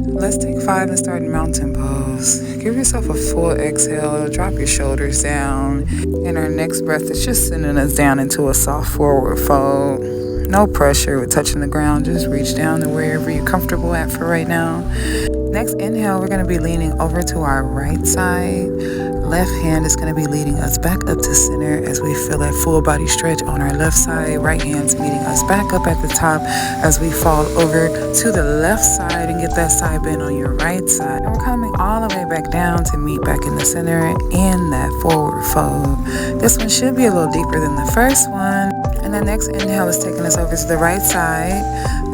Let's take 5 and start in mountain pose. Give yourself a full exhale, drop your shoulders down. And our next breath is just sending us down into a soft forward fold. No pressure with touching the ground, just reach down to wherever you're comfortable at for right now. Next inhale, we're going to be leaning over to our right side. Left hand is going to be leading us back up to center as we feel that full body stretch on our left side. Right hand's meeting us back up at the top as we fall over to the left side and get that side bend on your right side. And we're coming all the way back down to meet back in the center in that forward fold. This one should be a little deeper than the first one. And the next inhale is taking us over to the right side.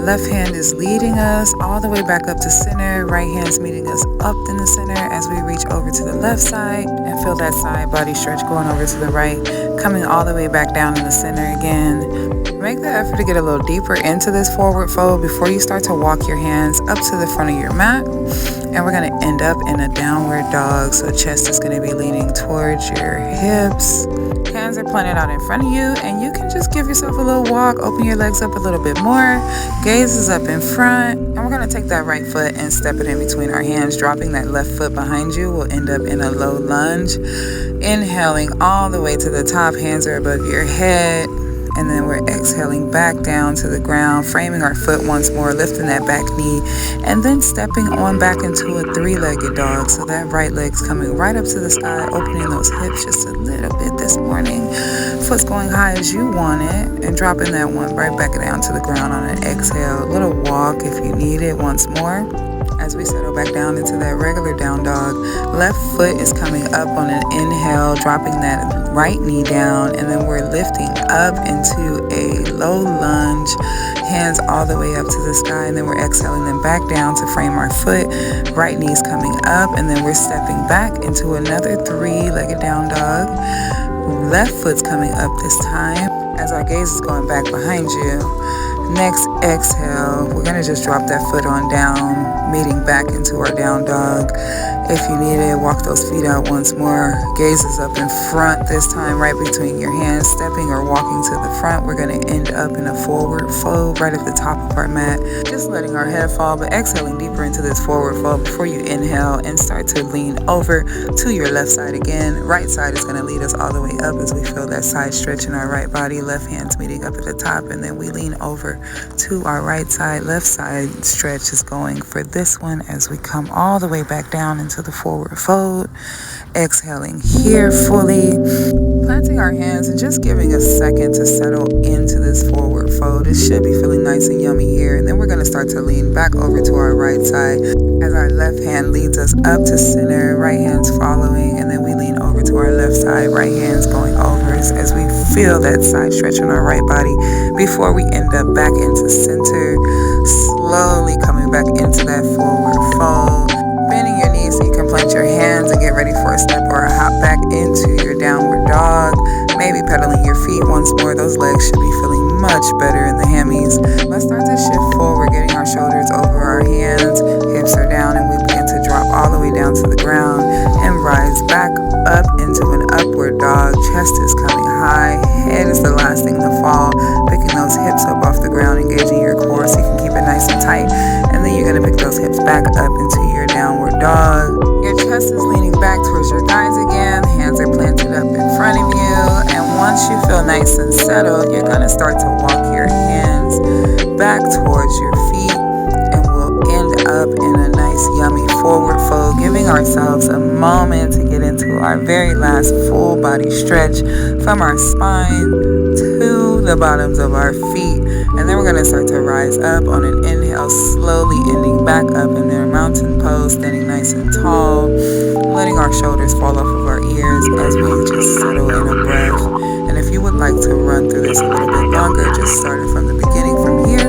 Left hand is leading us all the way back up to center. Right hand's meeting us up in the center as we reach over to the left side and feel that side body stretch going over to the right, coming all the way back down in the center again. Make the effort to get a little deeper into this forward fold before you start to walk your hands up to the front of your mat. And we're going to end up in a downward dog. So chest is going to be leaning towards your hips. Hands are planted out in front of you, and you can just give yourself a little walk, open your legs up a little bit more. Gaze is up in front, and we're going to take that right foot and step it in between our hands, dropping that left foot behind you. We'll end up in a low lunge. Inhaling all the way to the top, hands are above your head. And then we're exhaling back down to the ground, framing our foot once more, lifting that back knee, and then stepping on back into a three-legged dog. So that right leg's coming right up to the sky, opening those hips just a little bit this morning. Foot's going high as you want it, and dropping that one right back down to the ground on an exhale. A little walk if you need it once more. As we settle back down into that regular down dog, left foot is coming up on an inhale, dropping that right knee down, and then we're lifting up into a low lunge, hands all the way up to the sky, and then we're exhaling them back down to frame our foot. Right knee's coming up, and then we're stepping back into another three-legged down dog. Left foot's coming up this time as our gaze is going back behind you. Next exhale, we're going to just drop that foot on down, meeting back into our down dog. If you need it, walk those feet out once more. Gaze is up in front this time, right between your hands, stepping or walking to the front. We're going to end up in a forward fold right at the top of our mat. Just letting our head fall, but exhaling deeper into this forward fold before you inhale and start to lean over to your left side again. Right side is going to lead us all the way up as we feel that side stretch in our right body. Left hand's meeting up at the top, and then we lean over to our right side. Left side stretch is going for this one as we come all the way back down into the forward fold. Exhaling here fully, planting our hands and just giving a second to settle into this forward fold. It should be feeling nice and yummy here. And then we're going to start to lean back over to our right side as our left hand leads us up to center, right hand's following, and then we lean over to our left side, right hand's going over as we feel that side stretch on our right body before we end up back into center, slowly coming back into that forward fold. Bending your knees so you can plant your hands and get ready for a step or a hop back into your downward dog. Maybe pedaling your feet once more. Those legs should be feeling much better in the hammies. Let's start to shift forward, getting our shoulders over our hands. Hips are down, and we begin to drop all the way down to the ground and rise back up into an upward dog. Chest is coming high. Head is the last thing to fall. Picking those hips up off the ground, engaging your core so you can keep it nice and tight. And then you're going to pick those hips back up into your downward dog. Your chest is leaning back towards your thighs again. Hands are planted up in front of you. And once you feel nice and settled, you're going to start to walk your hands back towards your feet. And we'll end up in a nice, yummy forward fold, giving ourselves a moment to get into our very last full body stretch from our spine to the bottoms of our feet. And then we're going to start to rise up on an inhale, slowly ending back up in their mountain pose, standing nice and tall, letting our shoulders fall off of our ears as we just settle in a breath. And if you would like to run through this a little bit longer, just start it from the beginning from here.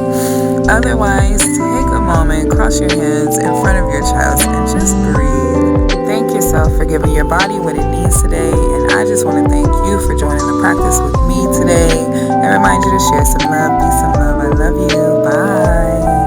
Otherwise, take a moment, cross your hands in front of your chest, and just breathe. Thank yourself for giving your body what it needs today. And I just want to thank you for joining the practice with me today and remind you to share some love, be some love. I love you. Bye.